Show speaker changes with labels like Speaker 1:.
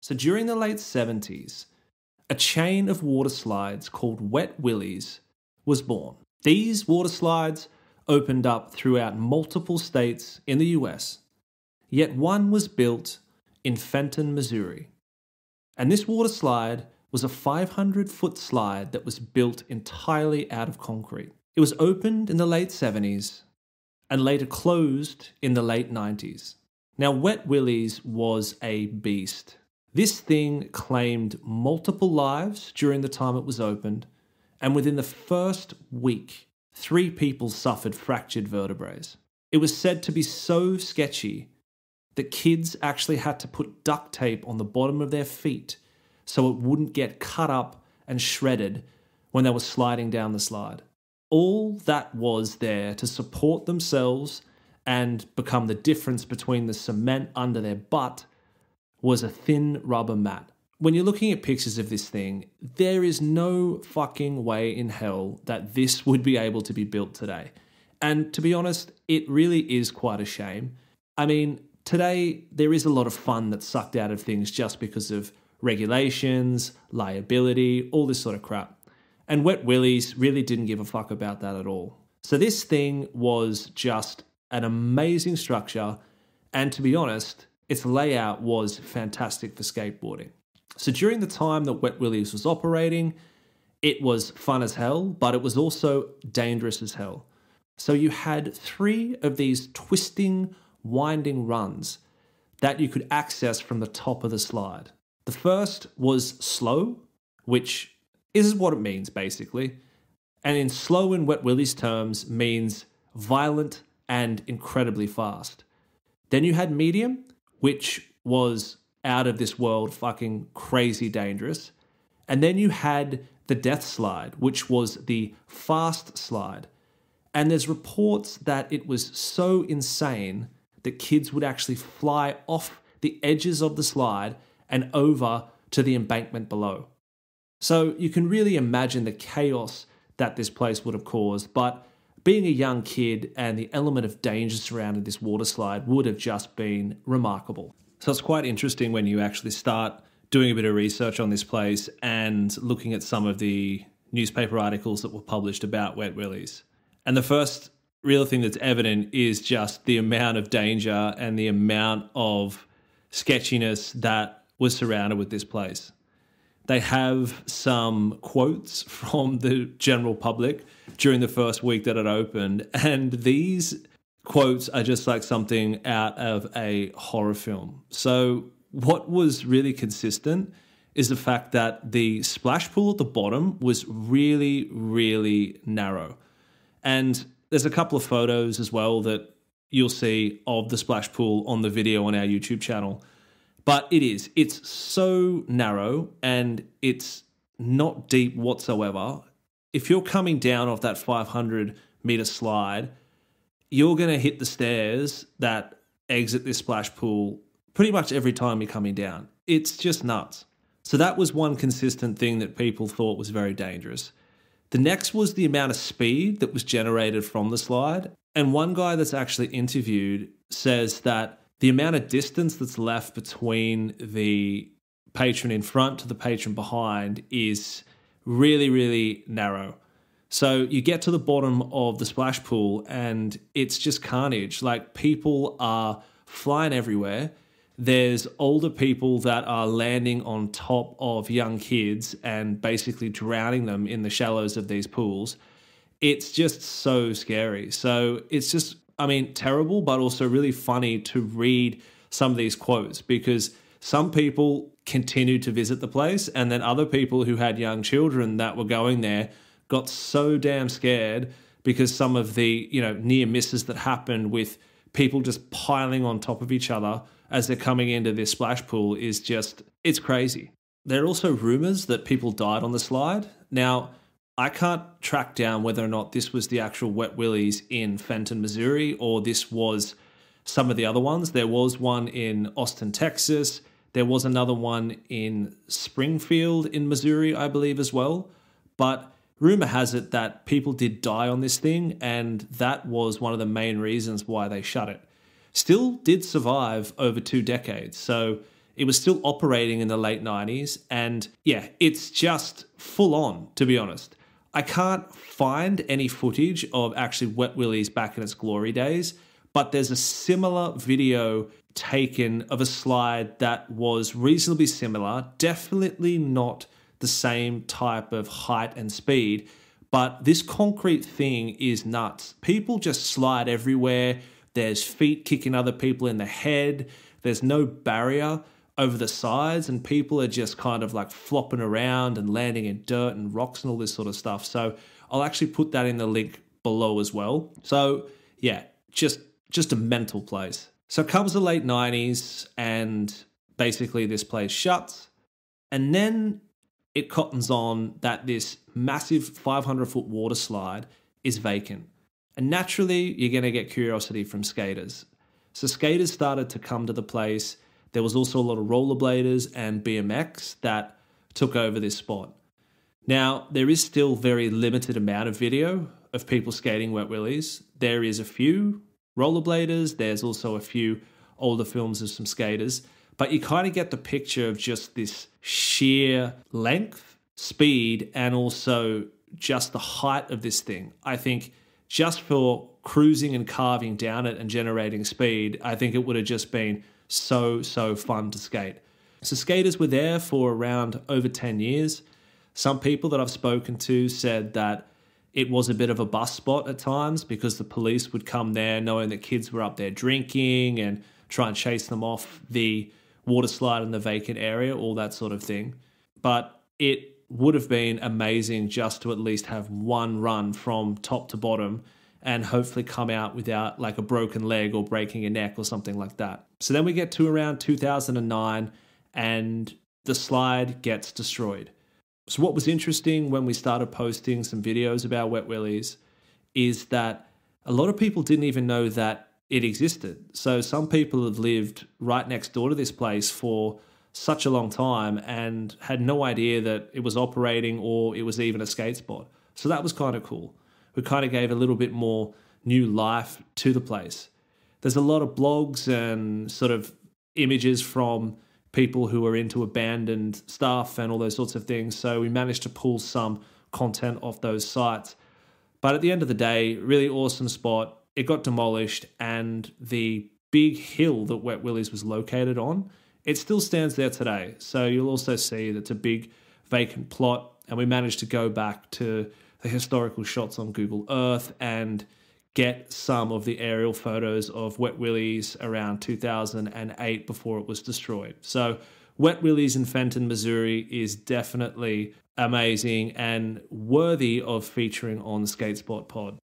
Speaker 1: So during the late 70s, a chain of water slides called Wet Willys was born. These water slides opened up throughout multiple states in the US, yet one was built in Fenton, Missouri. And this water slide was a 500-foot slide that was built entirely out of concrete. It was opened in the late 70s and later closed in the late 90s. Now, Wet Willys was a beast. This thing claimed multiple lives during the time it was opened, and within the first week, 3 people suffered fractured vertebrae. It was said to be so sketchy that kids actually had to put duct tape on the bottom of their feet so it wouldn't get cut up and shredded when they were sliding down the slide. All that was there to support themselves and become the difference between the cement under their butt was a thin rubber mat. When you're looking at pictures of this thing, there is no fucking way in hell that this would be able to be built today. And to be honest, it really is quite a shame. I mean, today there is a lot of fun that's sucked out of things just because of regulations, liability, all this sort of crap. And Wet Willys really didn't give a fuck about that at all. So this thing was just an amazing structure, and to be honest, its layout was fantastic for skateboarding. So during the time that Wet Willys was operating, it was fun as hell, but it was also dangerous as hell. So you had 3 of these twisting, winding runs that you could access from the top of the slide. The first was slow, which is what it means basically. And in slow in Wet Willys terms means violent and incredibly fast. Then you had medium, which was out of this world fucking crazy dangerous. And then you had the death slide, which was the fast slide. And there's reports that it was so insane that kids would actually fly off the edges of the slide and over to the embankment below. So you can really imagine the chaos that this place would have caused, but being a young kid and the element of danger surrounding this water slide would have just been remarkable. So it's quite interesting when you actually start doing a bit of research on this place and looking at some of the newspaper articles that were published about Wet Willys. And the first real thing that's evident is just the amount of danger and the amount of sketchiness that was surrounded with this place. They have some quotes from the general public during the first week that it opened, and these quotes are just like something out of a horror film. So what was really consistent is the fact that the splash pool at the bottom was really, really narrow. And there's a couple of photos as well that you'll see of the splash pool on the video on our YouTube channel. But it's so narrow and it's not deep whatsoever. If you're coming down off that 500 meter slide, you're going to hit the stairs that exit this splash pool pretty much every time you're coming down. It's just nuts. So that was one consistent thing that people thought was very dangerous. The next was the amount of speed that was generated from the slide. And one guy that's actually interviewed says that the amount of distance that's left between the patron in front to the patron behind is really, really narrow. So you get to the bottom of the splash pool and it's just carnage. Like, people are flying everywhere. There's older people that are landing on top of young kids and basically drowning them in the shallows of these pools. It's just so scary. So it's just, I mean, terrible, but also really funny to read some of these quotes, because some people continued to visit the place, and then other people who had young children that were going there got so damn scared because some of the, near misses that happened with people just piling on top of each other as they're coming into this splash pool is just, it's crazy. There are also rumors that people died on the slide. Now, I can't track down whether or not this was the actual Wet Willys in Fenton, Missouri, or this was some of the other ones. There was one in Austin, Texas. There was another one in Springfield in Missouri, I believe, as well. But rumor has it that people did die on this thing, and that was one of the main reasons why they shut it. Still did survive over 2 decades. So It was still operating in the late 90s. And yeah, it's just full on, to be honest. I can't find any footage of actually Wet Willie's back in its glory days, but there's a similar video taken of a slide that was reasonably similar, definitely not the same type of height and speed, but this concrete thing is nuts. People just slide everywhere. There's feet kicking other people in the head. There's no barrier over the sides, and people are just kind of like flopping around and landing in dirt and rocks and all this sort of stuff. So I'll actually put that in the link below as well. So yeah, just a mental place. So comes the late 90s and basically this place shuts, and then it cottons on that this massive 500-foot water slide is vacant. And naturally, you're going to get curiosity from skaters. So skaters started to come to the place. There was also a lot of rollerbladers and BMX that took over this spot. Now, there is still very limited amount of video of people skating Wet Willies. There is a few rollerbladers. There's also a few older films of some skaters. But you kind of get the picture of just this sheer length, speed, and also just the height of this thing. I think just for cruising and carving down it and generating speed, I think it would have just been so fun to skate. So skaters were there for around over 10 years. Some people that I've spoken to said that it was a bit of a bus spot at times because the police would come there knowing that kids were up there drinking and try and chase them off the water slide in the vacant area, all that sort of thing. But it would have been amazing just to at least have one run from top to bottom and hopefully come out without like a broken leg or breaking a neck or something like that. So then we get to around 2009 and the slide gets destroyed. So what was interesting when we started posting some videos about Wet Willies is that a lot of people didn't even know that it existed. So some people have lived right next door to this place for such a long time and had no idea that it was operating or it was even a skate spot. So that was kind of cool. We kind of gave a little bit more new life to the place. There's a lot of blogs and sort of images from people who are into abandoned stuff and all those sorts of things. So we managed to pull some content off those sites. But at the end of the day, really awesome spot. It got demolished, and the big hill that Wet Willies was located on, it still stands there today. So you'll also see that's a big vacant plot, and we managed to go back to the historical shots on Google Earth and get some of the aerial photos of Wet Willies around 2008 before it was destroyed. So Wet Willies in Fenton, Missouri is definitely amazing and worthy of featuring on the Skatespot pod.